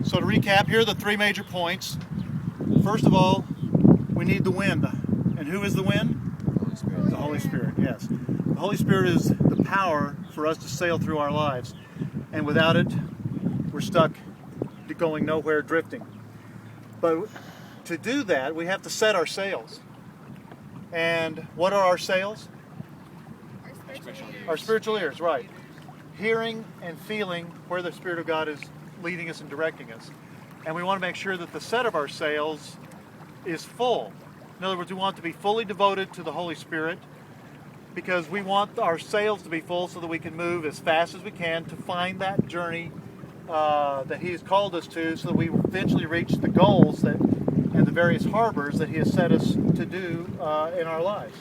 So to recap, here are the three major points. First of all, we need the wind. And who is the wind? Holy Spirit. The Holy Spirit, yes. The Holy Spirit is the power for us to sail through our lives. And without it, we're stuck going nowhere, drifting. But to do that, we have to set our sails. And what are our sails? Our spiritual ears, right. Hearing and feeling where the Spirit of God is leading us and directing us. And we want to make sure that the set of our sails is full. In other words, we want to be fully devoted to the Holy Spirit because we want our sails to be full so that we can move as fast as we can to find that journey that He has called us to, so that we eventually reach the goals and the various harbors that He has set us to do in our lives.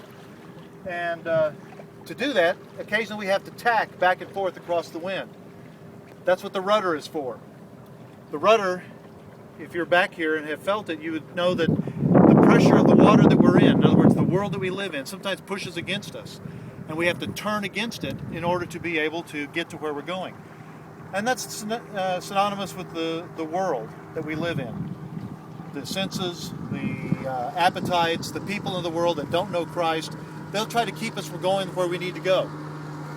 And to do that, occasionally we have to tack back and forth across the wind. That's what the rudder is for. The rudder, if you're back here and have felt it, you would know that the pressure of the water that we're in other words, the world that we live in, sometimes pushes against us. And we have to turn against it in order to be able to get to where we're going. And that's synonymous with the world that we live in. The senses, the appetites, the people in the world that don't know Christ, they'll try to keep us from going where we need to go.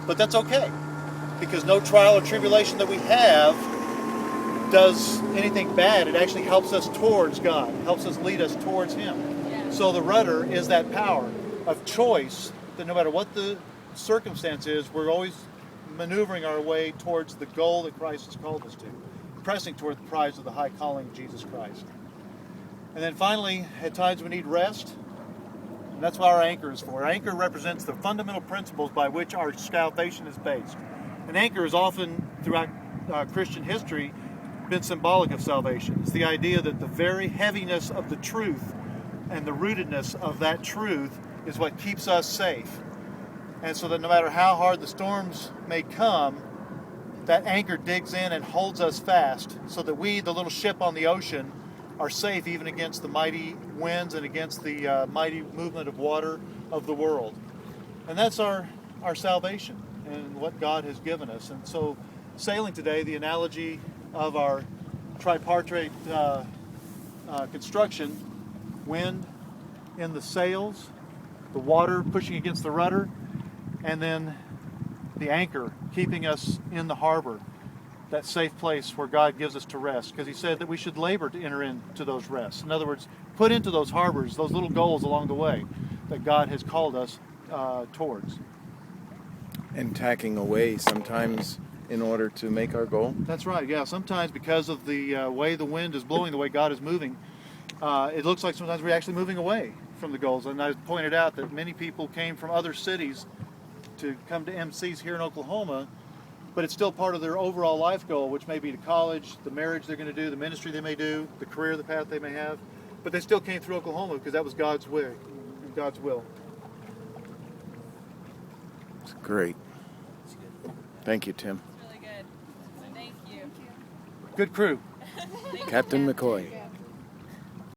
But that's okay, because no trial or tribulation that we have does anything bad. It actually helps us towards God, helps us lead us towards Him. Yeah. So the rudder is that power of choice that no matter what the circumstance is, we're always maneuvering our way towards the goal that Christ has called us to, pressing toward the prize of the high calling of Jesus Christ. And then finally, at times we need rest, and that's what our anchor is for. Our anchor represents the fundamental principles by which our salvation is based. An anchor is often, throughout Christian history, been symbolic of salvation. It's the idea that the very heaviness of the truth and the rootedness of that truth is what keeps us safe. And so that no matter how hard the storms may come, that anchor digs in and holds us fast so that we, the little ship on the ocean, are safe even against the mighty winds and against the mighty movement of water of the world. And that's our salvation and what God has given us. And so sailing today, the analogy of our tripartite construction, wind in the sails, the water pushing against the rudder, and then the anchor keeping us in the harbor, that safe place where God gives us to rest, because He said that we should labor to enter into those rests. In other words, put into those harbors those little goals along the way that God has called us towards. And tacking away sometimes in order to make our goal? That's right, yeah. Sometimes because of the way the wind is blowing, the way God is moving, it looks like sometimes we're actually moving away from the goals. And I pointed out that many people came from other cities to come to MCs here in Oklahoma, but it's still part of their overall life goal, which may be to college, the marriage they're going to do, the ministry they may do, the career, the path they may have. But they still came through Oklahoma because that was God's way, God's will. It's great. Thank you, Tim. Really good. Thank you. Good crew. Captain McCoy.